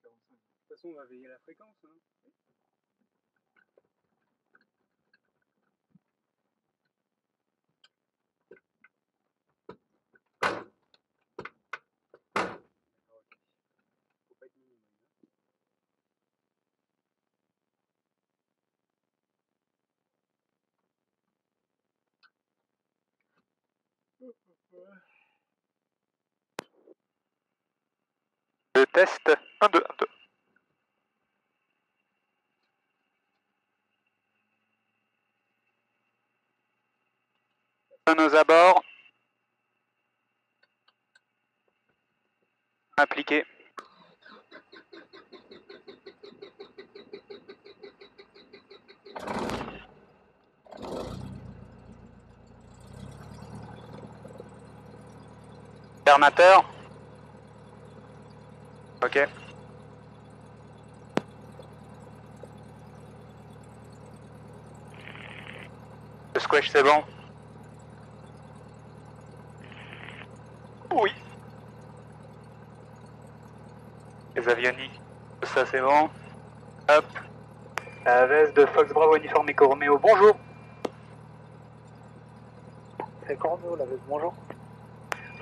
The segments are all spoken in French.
45. De toute façon, on va veiller la fréquence. Hein. Faut pas être minimum. Le test 1, 2, 1, 2. Nos abords. Appliqué. Fermateur. Ok. Le squash c'est bon. Oui. Les avioniques, ça c'est bon. Hop. La veste de Fox Bravo uniforme Eco Romeo, bonjour. Eco Romeo, la veste, bonjour.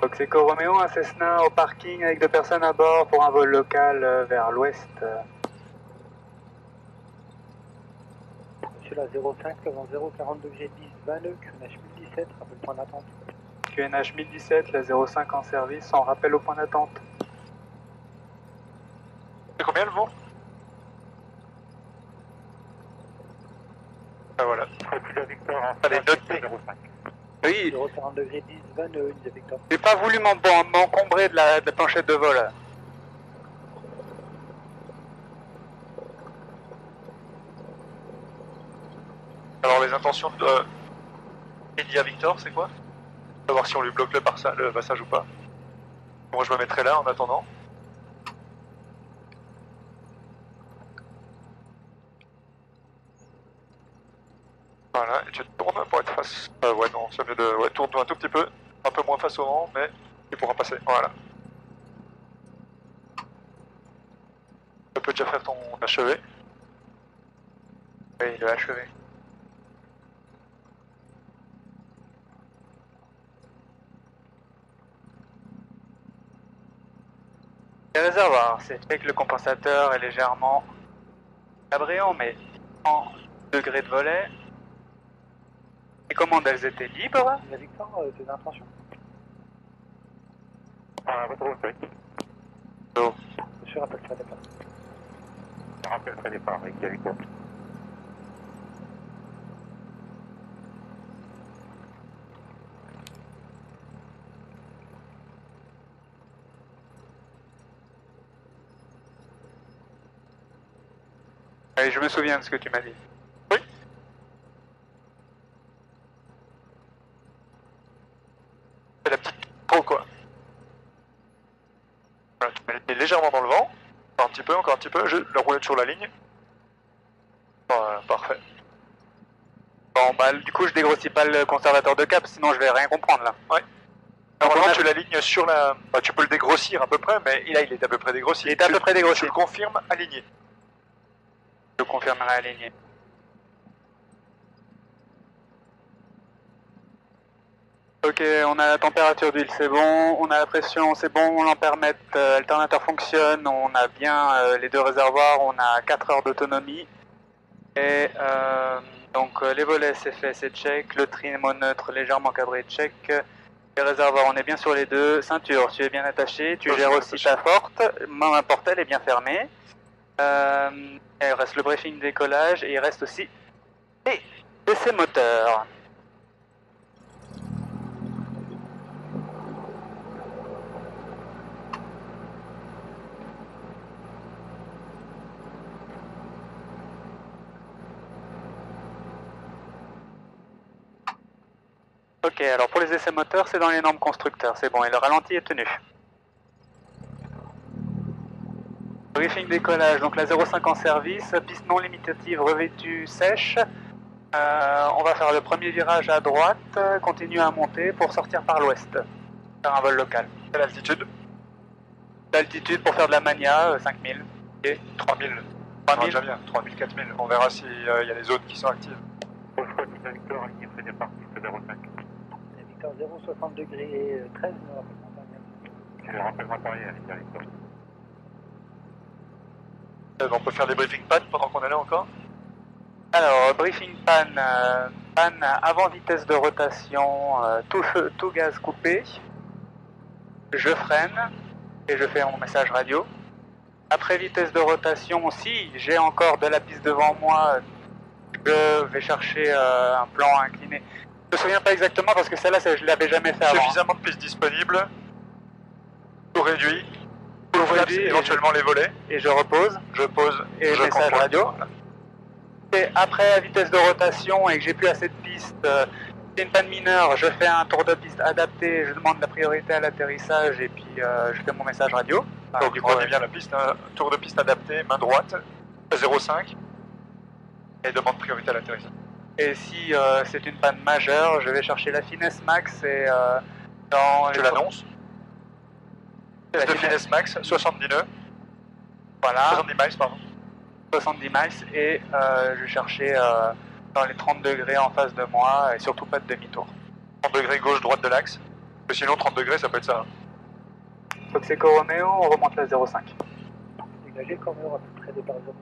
Fox Eco Romeo, un Cessna au parking avec 2 personnes à bord pour un vol local vers l'ouest. Monsieur la 05, avant 040 degrés 10, 20 nœuds, QNH 1017, rappel point d'attente. QNH 1017, la 05 en service, en rappel au point d'attente. C'est combien le vent? Ah voilà. Allez, notez. 05. Oui. 040 degrés 10, 20 nœuds, India Victor. J'ai pas voulu m'encombrer de la planchette de vol. Alors les intentions de India Victor, c'est quoi? On va voir si on lui bloque le passage ou pas. Moi je me mettrai là en attendant. Voilà, et tu tournes pour être face. Ouais non, c'est mieux de. Ouais, tourne-toi un tout petit peu. Un peu moins face au vent, mais tu pourras passer. Voilà. Tu peux déjà faire ton achevé. Oui, le achevé. Les réservoirs, c'est fait que le compensateur est légèrement abréant, mais 100 degrés de volet. Les commandes, elles étaient libres. India Victor, tes intentions. Retour Monsieur, rappel très départ. Rappel très départ, avec India Victor. Oui, je me souviens de ce que tu m'as dit. Oui. C'est la petite trop quoi. Voilà, tu mets le pied légèrement dans le vent. Encore un petit peu, la roulette sur la ligne. Voilà, parfait. Bon, bah du coup je dégrossis pas le conservateur de cap, sinon je vais rien comprendre là. Ouais. Normalement tu l'alignes sur la... Bah, tu peux le dégrossir à peu près, mais là il est à peu près dégrossi. Il est à peu près dégrossi. Tu le confirmes aligné. Je confirmerai aligné. Ok, on a la température d'huile, c'est bon, on a la pression, c'est bon, l'ampèremètre, alternateur fonctionne, on a bien les 2 réservoirs, on a 4 heures d'autonomie. Et donc les volets c'est fait, c'est check, le trimomètre légèrement cadré check, les réservoirs on est bien sur les 2, ceinture tu es bien attaché, tu gères aussi ta porte, ma porte elle est bien fermée. Il reste le briefing décollage et il reste aussi les essais moteurs. Ok, alors pour les essais moteurs, c'est dans les normes constructeurs, c'est bon, et le ralenti est tenu. Briefing décollage, donc la 05 en service, piste non limitative revêtue sèche. On va faire le premier virage à droite, continuer à monter pour sortir par l'ouest, faire un vol local. Quelle altitude? L'altitude pour faire de la mania, 5000. Ok. 3000. 3000. Déjà bien, 3000, 4000. On verra s'il y a les zones qui sont actives. Victor, aligné près des parcs, 05. Victor 060 degrés 13 nord. Je rappelle matériel, Victor. On peut faire des briefing panne pendant qu'on est là encore. Alors, briefing panne, panne avant vitesse de rotation, tout gaz coupé. Je freine et je fais mon message radio. Après vitesse de rotation, si j'ai encore de la piste devant moi, je vais chercher un plan incliné. Je me souviens pas exactement parce que celle-là, je l'avais jamais fait avant. Suffisamment de pistes disponibles. Tout réduit. Tout Flaps, réduit, éventuellement les volets. Et je repose. Je pose et je message contrôle. radio. Voilà. Et après la vitesse de rotation et que j'ai plus assez de pistes, c'est une panne mineure, je fais un tour de piste adapté, je demande la priorité à l'atterrissage et puis je fais mon message radio. Donc on redit bien la piste, hein. Tour de piste adapté, main droite, 0,5 et demande priorité à l'atterrissage. Et si c'est une panne majeure, je vais chercher la finesse max et dans Tu les... l'annonces. La finesse max, 70 nœuds. Voilà. 70 miles, pardon. 70 miles et je vais chercher dans les 30 degrés en face de moi et surtout pas de demi-tour. 30 degrés gauche, droite de l'axe. Sinon 30 degrés ça peut être ça. Hein. Foxeco Romeo, on remonte la 05. Dégagez Corneo à peu près départ 05.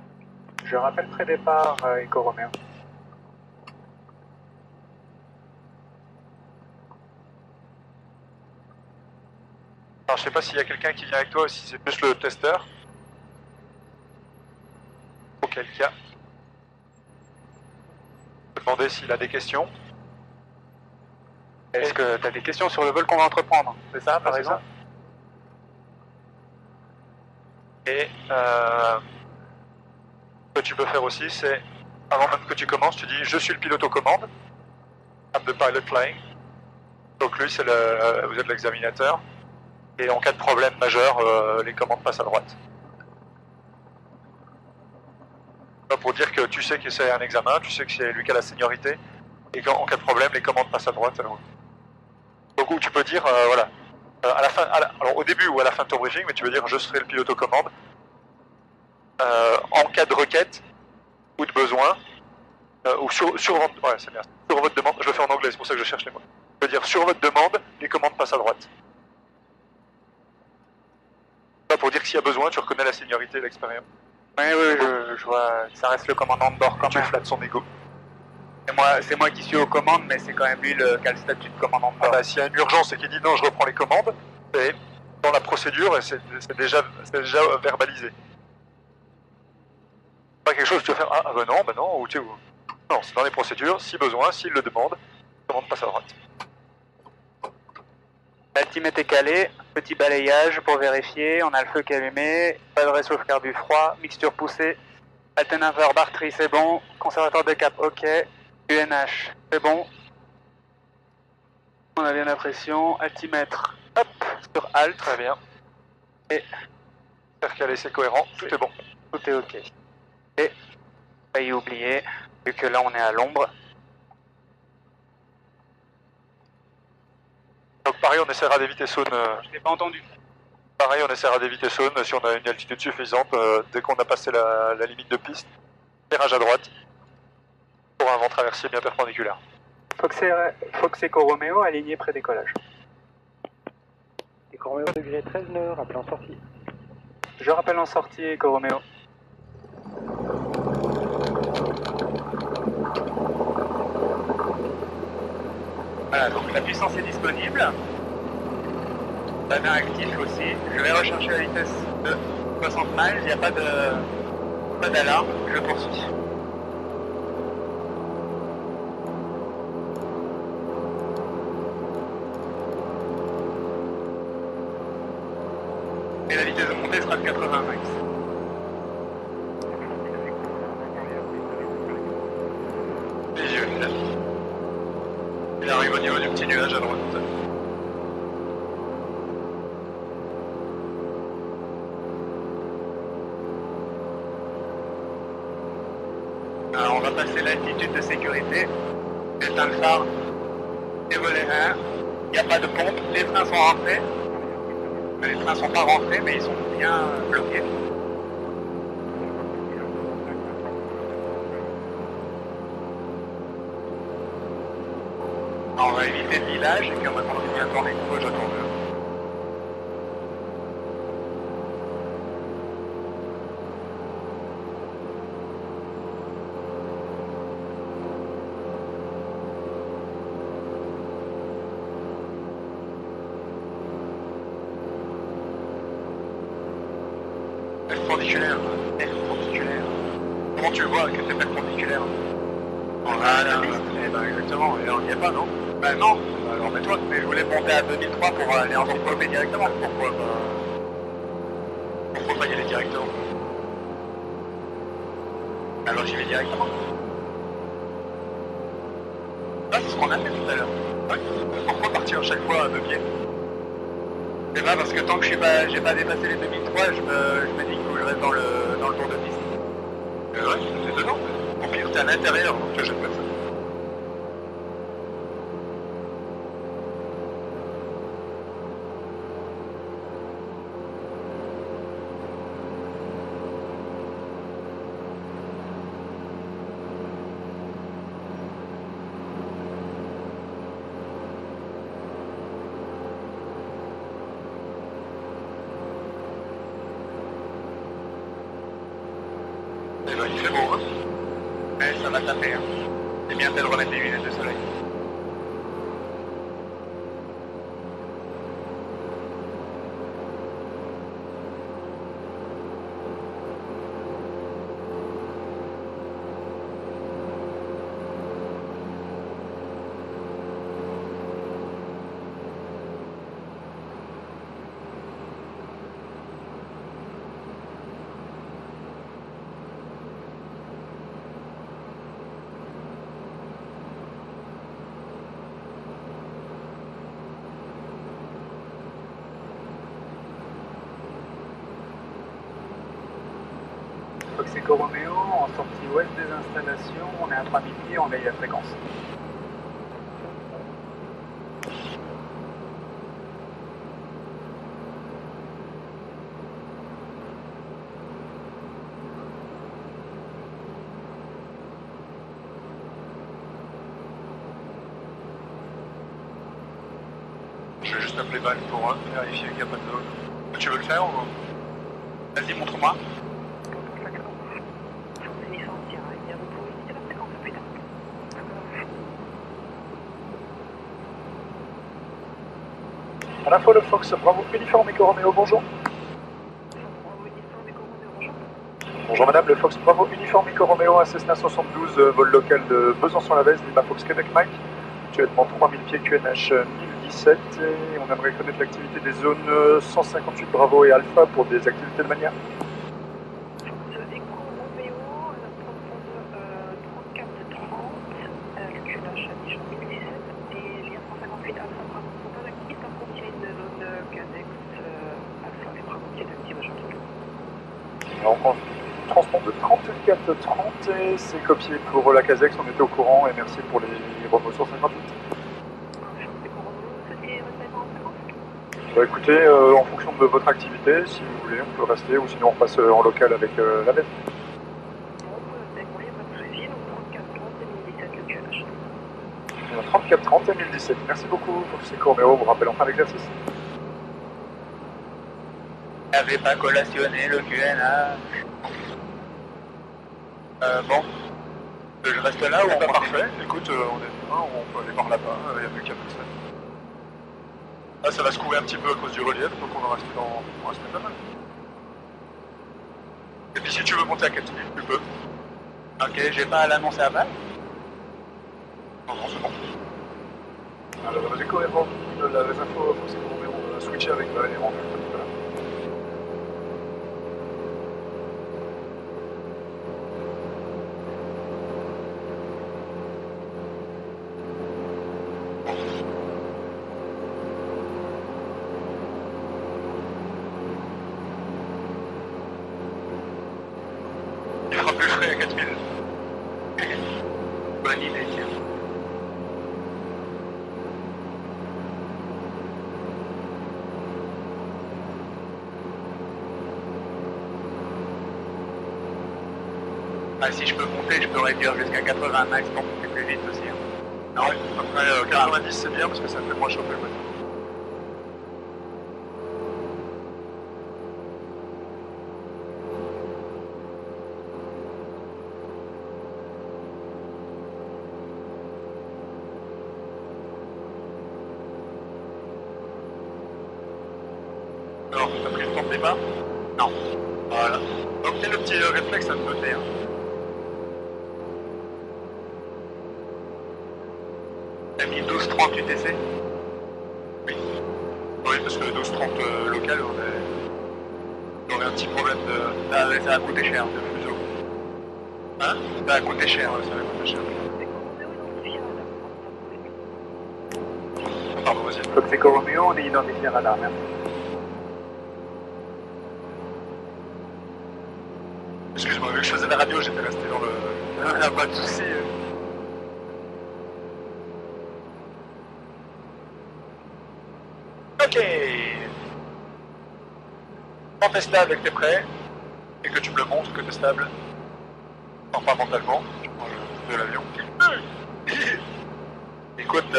Je rappelle pré-départ Eco Romeo. Alors je sais pas s'il y a quelqu'un qui vient avec toi ou si c'est plus le testeur. Auquel cas. Je vais demander s'il a des questions. Est-ce que tu as des questions sur le vol qu'on va entreprendre? C'est ça, par exemple? Et ce que tu peux faire aussi, c'est, avant même que tu commences, tu dis « Je suis le pilote aux commandes ». I'm the pilot flying. Donc lui, c'est vous êtes l'examinateur. Et en cas de problème majeur, les commandes passent à droite. Pour dire que tu sais que c'est un examen, tu sais que c'est lui qui a la seniorité, et qu'en cas de problème, les commandes passent à droite. Donc où tu peux dire, voilà, à la fin, alors au début ou à la fin de ton briefing, mais tu veux dire je serai le pilote aux commandes. En cas de requête ou de besoin, ou sur ouais, c'est bien. Sur votre demande, je le fais en anglais, c'est pour ça que je cherche les mots. Je veux dire sur votre demande, les commandes passent à droite. Pour dire que s'il y a besoin, tu reconnais la seniorité et l'expérience. Oui, je vois, ça reste le commandant de bord quand Tu même. flattes son ego. C'est moi qui suis aux commandes, mais c'est quand même lui qui a le statut de commandant de bord. Ah bah, s'il y a une urgence et qu'il dit non, je reprends les commandes, c'est dans la procédure et c'est déjà verbalisé. Pas quelque chose que tu vas faire, ah bah non, ou tu sais où. Non, c'est dans les procédures, si besoin, s'il le demande, commande passe à droite. L'altimètre est calé, petit balayage pour vérifier, on a le feu qui est allumé, pas de réchauffe du froid, mixture poussée, atténuateur batterie c'est bon, conservateur de cap ok, UNH c'est bon, on a bien la pression, altimètre hop sur alt, Très bien. et Faire calé, c'est cohérent, tout est bon. tout est ok. Et failli oublier, vu que là on est à l'ombre. Donc pareil, on essaiera d'éviter saune. Je n'ai pas entendu. Pareil, on essaiera d'éviter saune si on a une altitude suffisante. Dès qu'on a passé la limite de piste, virage à droite pour un vent traversier bien perpendiculaire. Foxeco Romeo aligné près décollage. Et Corneo degré 13 nœuds, rappelez en sortie. Je rappelle en sortie Eco Romeo. Voilà, donc la puissance est disponible. Banner actif aussi. Je vais rechercher la vitesse de 60 miles. Il n'y a pas d'alarme. Je poursuis. Et la vitesse de montée sera de 80 miles. Visuel. Il arrive au niveau du petit nuage à droite. Alors on va passer l'altitude de sécurité. J'éteins le phare. Et volet 1. Il n'y a pas de pompe. Les freins sont rentrés. Les freins sont pas rentrés, mais ils sont bien bloqués. On va éviter le village et puis on va continuer à tourner. Moi j'attends. Perpendiculaire. Perpendiculaire. Comment tu vois que c'est perpendiculaire? Voilà. Eh ben exactement. Et là on n'y est pas, non? Ben non. Alors mets-toi. Mais je voulais monter à 2003 pour aller en développer directement. Pourquoi pas y aller directement? Alors j'y vais directement. Ah, c'est ce qu'on a fait tout à l'heure. Ouais. Pourquoi partir à chaque fois à 2 pieds? C'est pas parce que tant que j'ai pas dépassé les 2003, je me dis qu'il faut que je reste dans le tour de piste. C'est vrai, c'est dedans. Au pire, t'es à l'intérieur, donc je jette pas ça. Eh ben, il fait beau, hein? Ouais, ça va taper. Hein. C'est bien fait de remettre les lunettes de soleil. Fox Echo Romeo, en sortie ouest des installations, on est à 3000 pieds, on veille la fréquence. Je vais juste appeler Val pour vérifier qu'il n'y a pas de zone. Tu veux le faire ou... Vas-y, montre-moi. À la fois le Fox Bravo Uniforme Echo Romeo, bonjour. Bonjour madame, le Fox Bravo Uniforme Echo Romeo, un Cessna 72, vol local de Besançon-la-Vez, Lima Fox Québec Mike. Actuellement 3000 pieds QNH 1017 et on aimerait connaître l'activité des zones 158 Bravo et Alpha pour des activités de manière. On transport de 3430 et c'est copié pour la Casex, on était au courant et merci pour les remous sur 58. Bah écoutez, en fonction de votre activité, si vous voulez, on peut rester ou sinon on passe en local avec la bête. 3430 et 1017, merci beaucoup, Fox Echo Romeo, vous rappelle en fin d'exercice. N'avais pas collationné le QNH. Bon. Je reste là ou on Pas continue? parfait. Écoute, on peut aller par là-bas, il n'y a plus qu'à faire. Là, ça va se couver un petit peu à cause du relief, donc on va rester pas mal. Et puis si tu veux monter à 4000, tu peux. Ok, j'ai pas à l'annoncer à Val. Non, c'est bon. Alors, j'ai quand même envie de la info, Fox Echo Romeo, on va switcher avec Valérie en fait. Voilà. Il fera plus frais à 4000. Bonne idée, tiens. Ah, si je peux monter, je peux réduire jusqu'à 80 max pour monter plus vite aussi. Hein. Non, après 90 c'est bien parce que ça fait moins chauffer le moteur. Alors, t'as pris le temps de départ? Non. Voilà. Donc, il y a le petit réflexe à te noter. Hein. T'as mis 12-30 UTC? Oui. Oui, parce que le 12-30 local, on aurait un petit problème de... Ah ouais, ça va coûter cher, de fuseau. Hein? Ça va coûter cher. Ouais, ça va coûter cher. Pardon, vas-y. Fox Echo Romeo, on est identifié radar, merci. Excuse-moi, vu que je faisais la radio, j'étais resté dans le... Pas de soucis. Ok. Quand t'es stable et que t'es prêt, et que tu me le montres que t'es stable, enfin pas mentalement, je prends de l'avion. Écoute,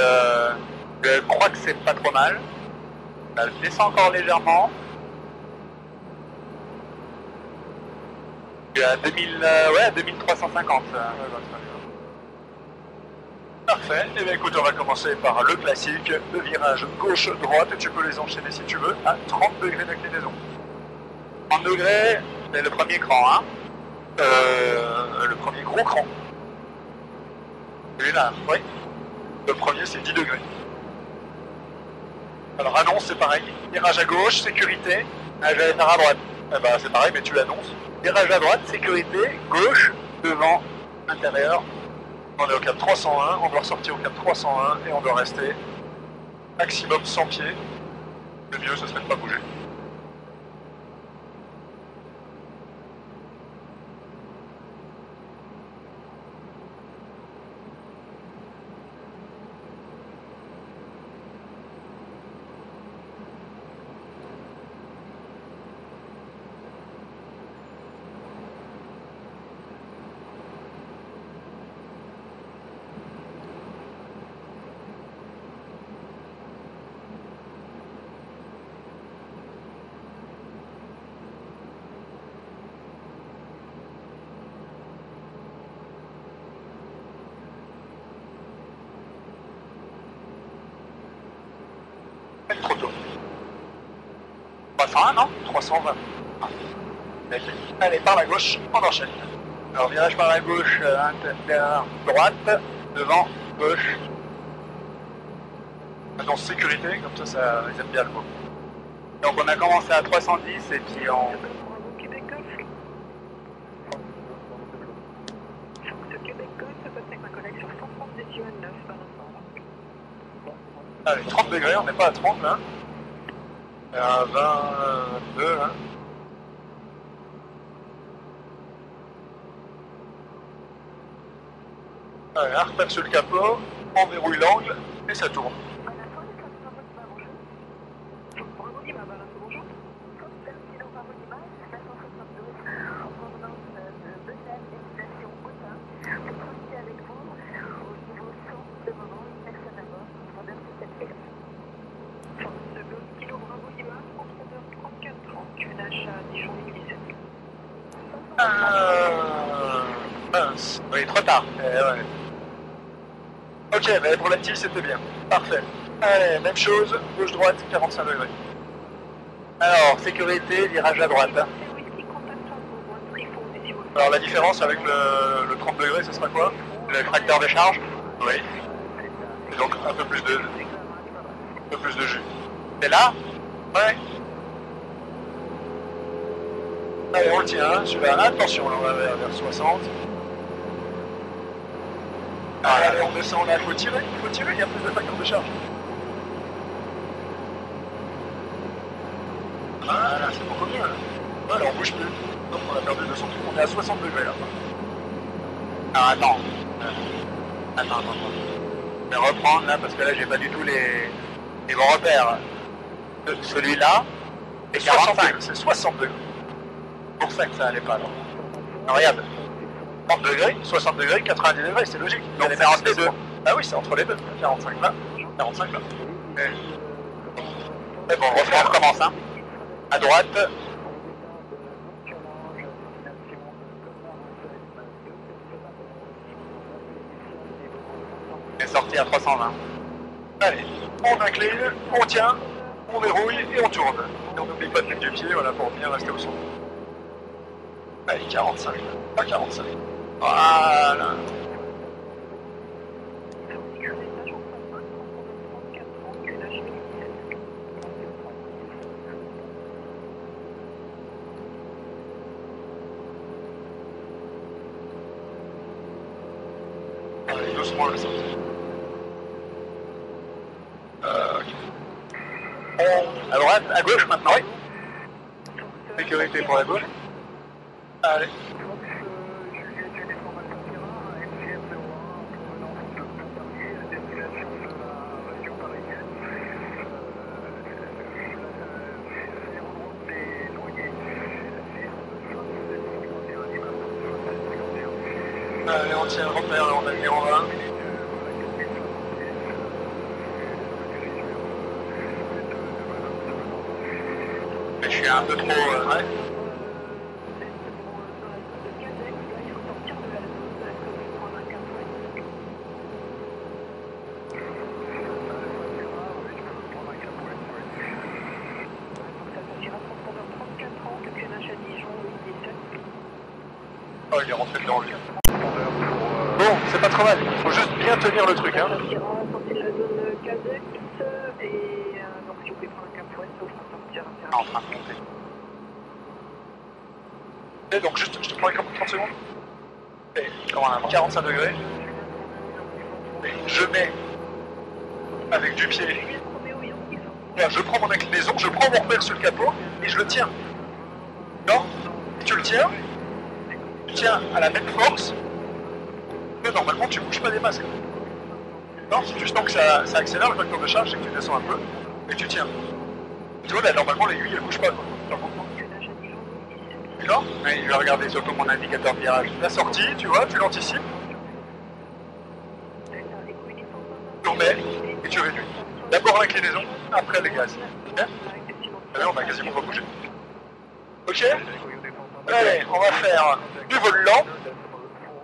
je crois que c'est pas trop mal. Ça descend encore légèrement. Je suis à 2350. Parfait. Et bien écoute, on va commencer par le classique, le virage gauche-droite, et tu peux les enchaîner si tu veux, à 30 degrés d'inclinaison. 30 degrés, c'est le premier cran, hein. Le premier gros cran. Celui-là, Oui. Le premier, c'est 10 degrés. Alors annonce, c'est pareil. Virage à gauche, sécurité. ah, j'allais faire à droite. Eh ben, c'est pareil, mais tu l'annonces. Virage à droite, sécurité, gauche, devant, intérieur. On est au cap 301, on doit ressortir au cap 301 et on doit rester maximum 100 pieds. Le mieux, ce serait de ne pas bouger. Trop tôt. 301, non? 320. Allez, par la gauche, on enchaîne. Alors, virage par la gauche, intérieur, droite, devant, gauche. Annonce sécurité, comme ça, ils aiment bien le mot. Donc, on a commencé à 310 et puis on... Allez, 30 degrés, on n'est pas à 30 là. Et à 22 là. Allez, on repère sur le capot, on verrouille l'angle et ça tourne. Mince. Oui, trop tard. Ouais. Ok, mais pour la TIL c'était bien. Parfait. Allez, même chose, gauche-droite, 45 degrés. Alors, sécurité, virage à droite. Hein. Alors la différence avec le 30 degrés, ce sera quoi? Le tracteur de charge. Oui. Et donc un peu plus de jus. C'est là? Ouais. Allez, on le tient, super. Attention, là, on va vers 60. Allez, on descend là, il faut tirer, il y a plus de facteurs de charge. Ah, là, c'est beaucoup mieux, là. Ouais, là, on bouge plus. Donc, on a perdu 200 kg, on est à 60 degrés, là. Alors, attends. Attends. Je vais reprendre, là, parce que là, j'ai pas du tout les bons repères. Celui-là, c'est 45. C'est 60 degrés. C'est pour ça que ça allait pas, là. Alors, regarde. 30 degrés, 60 degrés, 90 degrés, c'est logique. Donc, c'est entre les deux. Ah oui, c'est entre les deux. 45 là, 45 là. Et bon, on recommence, hein. À droite. On est sorti à 320. Allez, on incline, on tient, on verrouille et on tourne. Et on n'oublie pas de mettre du pied, voilà, pour bien rester au son. Allez, 45. Pas 45. Voilà. Allez, doucement la sortie. Ok. À droite, à gauche maintenant, oui. Sécurité pour la gauche. Allez. Allez, on tient le repère, là, on a le numéro 20. Mais je suis un peu trop... Ouais. Oh, il est rentré dedans, lui. Bon, c'est pas trop mal. Il faut juste bien tenir le truc, hein. en train de monter. Et donc, juste, je te prends les 30 secondes. Et 45 degrés. Et je mets avec du pied. Là, je prends mon inclinaison, je prends mon repère sur le capot et je le tiens. Non, tu le tiens. Tu tiens à la même force. Mais normalement, tu ne bouges pas des masques. Non, c'est juste donc que ça accélère le facteur de charge, c'est que tu descends un peu et tu tiens. Tu vois, là, normalement, l'aiguille, elle ne bouge pas. Quoi. Et là, Oui, je vais regarder surtout mon indicateur de virage. la sortie, tu vois, tu l'anticipes. Tu remets et tu réduis. D'abord l'inclinaison, après les gaz. Bien. Là, on a quasiment pas bougé. Ok. Allez, on va faire du vol lent,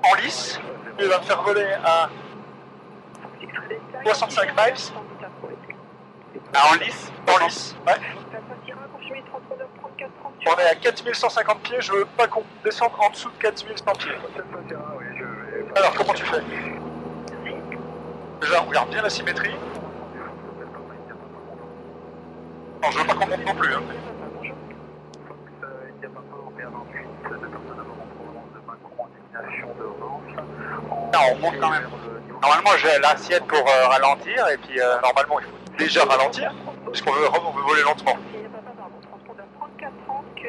en lice. Il va me faire voler à 65 miles. Ah, en lice? En lice, ouais. On est à 4150 pieds, je veux pas qu'on descende en dessous de 4100 pieds. Alors, comment tu fais? Déjà, on regarde bien la symétrie. Non, je veux pas qu'on monte non plus. Hein. Non, on monte quand même. Normalement, j'ai l'assiette pour ralentir, et puis Normalement, il faut déjà ralentir, puisqu'on veut voler lentement.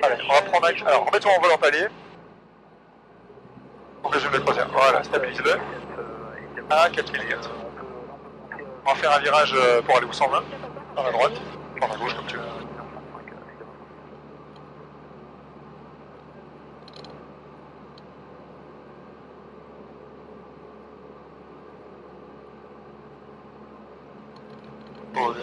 Allez, on va prendre un... Alors, remets-toi en vol en palier. Donc, je vais le poser. Voilà, stabilise-le. À 4000 gats. On va faire un virage pour aller où 120. Dans la droite. Dans la gauche, comme tu veux. Pause.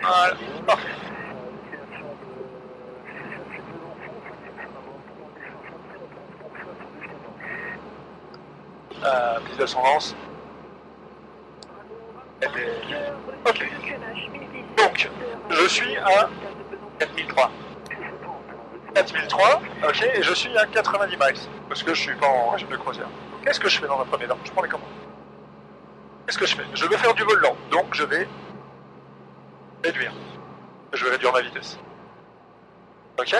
Voilà, parfait. Prise d'ascendance. Ok. Donc, je suis à 4003. 4003, ok, et je suis à 90 miles, parce que je suis pas en régime de croisière. Qu'est-ce que je fais dans un premier temps? Je prends les commandes. Qu'est-ce que je fais? Je vais faire du vol lent, donc je vais réduire. Je vais réduire ma vitesse. Ok?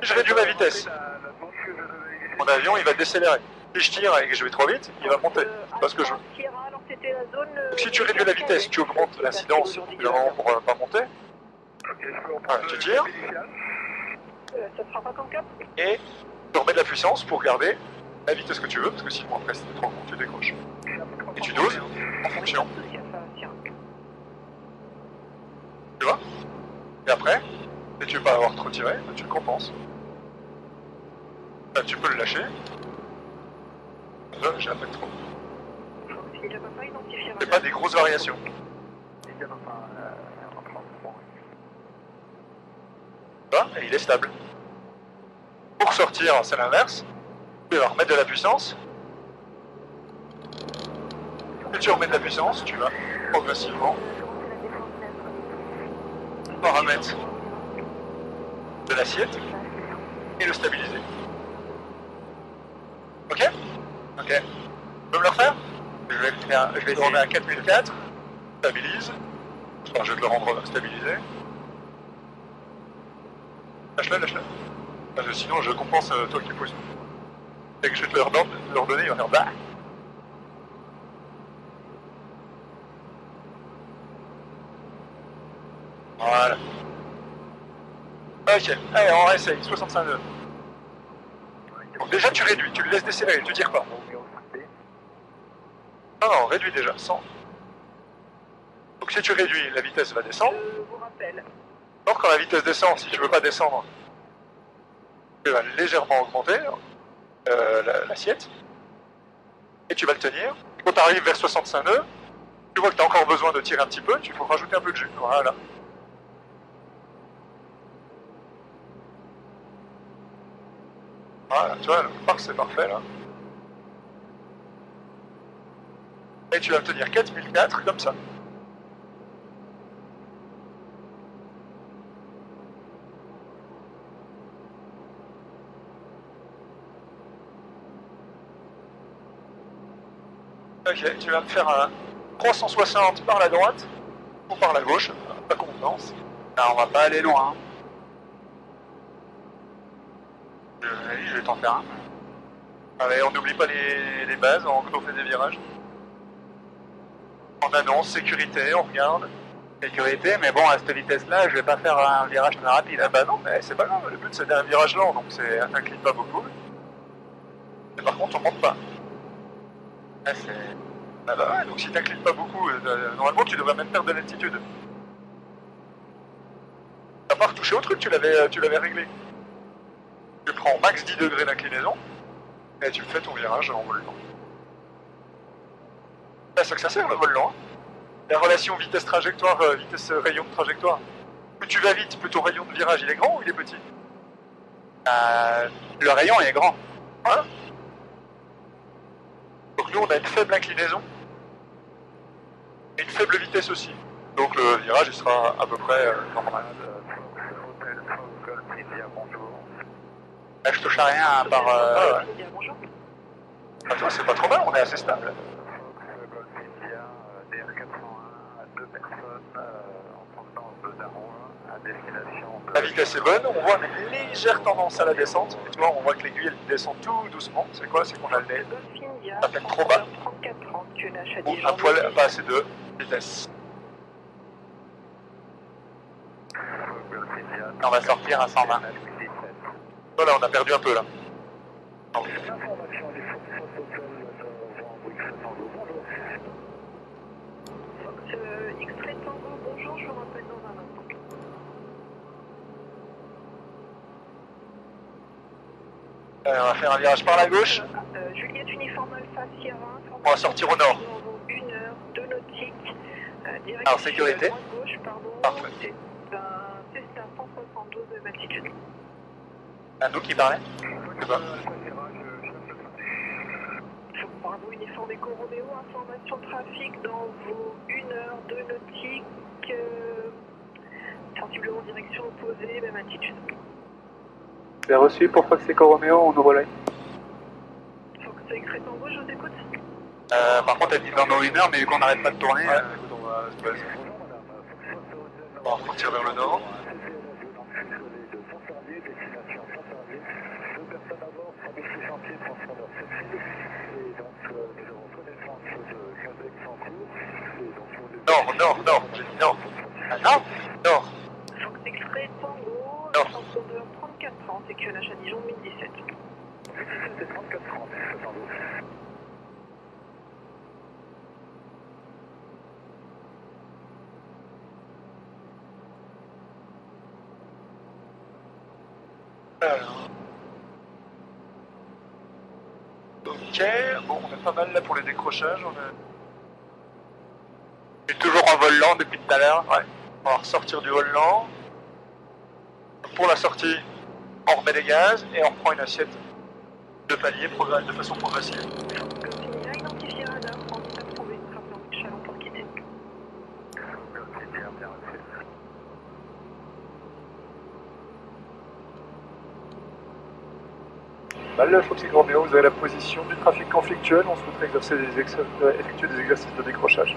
Je réduis ma vitesse. Mon avion, il va décélérer. Si je tire et que je vais trop vite, il va monter. C'est pas ce que je veux. Donc, si tu réduis la vitesse, tu augmentes l'incidence, évidemment, pour pas monter. Voilà, tu tires. Et tu remets de la puissance pour garder la vitesse que tu veux, parce que sinon après c'est trop long, tu décroches. Et tu doses en fonction. Tu vois? Et après, si tu veux pas trop tiré, tu le compenses. Là, tu peux le lâcher. Là, j'ai un peu trop. C'est pas des grosses variations. Là, et il est stable. Pour sortir, c'est l'inverse. Tu vas remettre de la puissance. Et tu remets de la puissance, tu vas progressivement paramètre de l'assiette et le stabiliser. Ok? Ok. Tu peux me le refaire? Je vais le remettre à 4004. Stabilise. Enfin, je vais te le rendre stabilisé. Lâche-le, lâche-le. Parce que sinon, je compense toi qui pousse. Dès que je vais te le redonner, il va faire bah. Voilà. Ok, allez, on réessaye, 65 nœuds. Donc déjà tu réduis, tu le laisses décélérer, tu tires pas. Non, non, réduis déjà, 100. Donc si tu réduis, la vitesse va descendre. Je vous rappelle. Donc quand la vitesse descend, si tu veux pas descendre, tu vas légèrement augmenter l'assiette. Et tu vas le tenir. Et quand tu arrives vers 65 nœuds, tu vois que tu as encore besoin de tirer un petit peu, tu faut rajouter un peu de jus. Voilà. Voilà, tu vois, c'est parfait là. Et tu vas me tenir 4004 comme ça. Ok, tu vas me faire un 360 par la droite ou par la gauche, pas convenance. Alors, on va pas aller loin. Je vais t'en faire un. Allez, on n'oublie pas les bases quand on fait des virages. On annonce sécurité, on regarde. Sécurité, mais bon, à cette vitesse-là, je vais pas faire un virage très rapide. Ah bah non, mais c'est pas grave, le but c'est d'un virage lent, donc t'inclines pas beaucoup. Et par contre, on monte pas. Ah, c'est... Ah bah ouais, donc si t'inclines pas beaucoup, normalement tu devrais même perdre de l'altitude. T'as pas retouché au truc, tu l'avais réglé. Tu prends max 10 degrés d'inclinaison, et tu fais ton virage en vol lent. C'est à ça que ça sert le vol lent. La relation vitesse-trajectoire, vitesse-rayon de trajectoire. Plus tu vas vite, plus ton rayon de virage il est grand ou il est petit? Le rayon il est grand. Voilà. Donc nous on a une faible inclinaison et une faible vitesse aussi. Donc le virage il sera à peu près normal. Là, je touche à rien à part... Ah ouais. Ah, toi c'est pas trop mal, on est assez stable. La vitesse est bonne, on voit une légère tendance à la descente. Et tu vois, on voit que l'aiguille elle descend tout doucement. C'est quoi? C'est qu'on a le nez à peine trop bas. Ou un poil pas assez de vitesse. On va sortir à 120. Voilà, on a perdu un peu là. Extrait Tango, bonjour, je vous rappelle dans un instant. On va faire un virage par la gauche. Juliette Uniforme Alpha Sierra. On va sortir au nord. 1 heure, 2 nautiques. Alors, sécurité. Gauche, pardon. Parfait. C'est un Cessna 172 d'altitude. À nous qui parlait? Je sais pas. Bravo Uniforme Eco Romeo, information de trafic dans vos 1 heure, 2 nautiques. Sensiblement direction opposée, même altitude. C'est reçu pour Fox Eco Romeo, on nous relaye. Fox Extrait Tango, je vous écoute. Par contre, elle dit dans nos 1 heure, mais vu qu'on n'arrête pas de tourner... Ouais, écoute, on va se baser. On va repartir vers le nord. Nord, j'ai dit nord. Ah non? Nord. Fox Extrait Tango, Nord. 3430 et QNH à Dijon 1017. 1017 et 3430, Alors. Ok, bon, on est pas mal là pour les décrochages. Je suis toujours en vol lent depuis tout à l'heure. Ouais, on va ressortir du vol lent. Pour la sortie, on remet des gaz et on reprend une assiette de palier de façon progressive. Continue à identifier radar, on peut trouver une trappe dans le chalon pour quitter. Mal, Foxy Romeo, vous avez la position du trafic conflictuel. On souhaiterait effectuer des exercices de décrochage.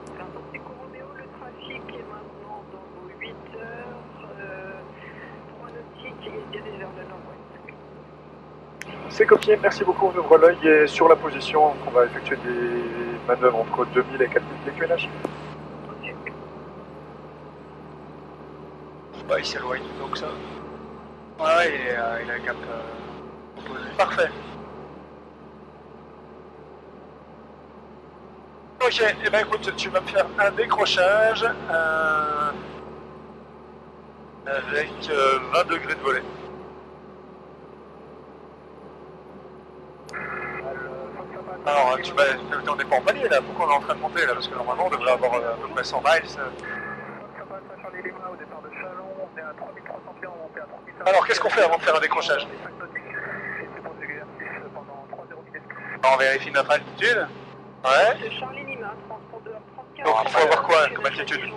Foxy Romeo, le trafic est maintenant dans vos 8 heures, 3 nautiques et dirige vers le nord-ouest. C'est copié, merci beaucoup. On ouvre l'œil et sur la position, on va effectuer des manœuvres entre 2000 et 4000 pieds QNH. Bah, il s'éloigne donc ça. Ouais, il a un cap opposé. Parfait. Ok, et ben écoute, tu vas me faire un décrochage avec 20 degrés de volée. Alors, on n'est pas en palier là, pourquoi on est en train de monter là? Parce que normalement on devrait avoir à peu près 100 miles. Alors, qu'est-ce qu'on fait avant de faire un décrochage? On vérifie notre altitude. Ouais. Charlie Lima, transpondeur 34. Donc il faut avoir quoi comme altitude?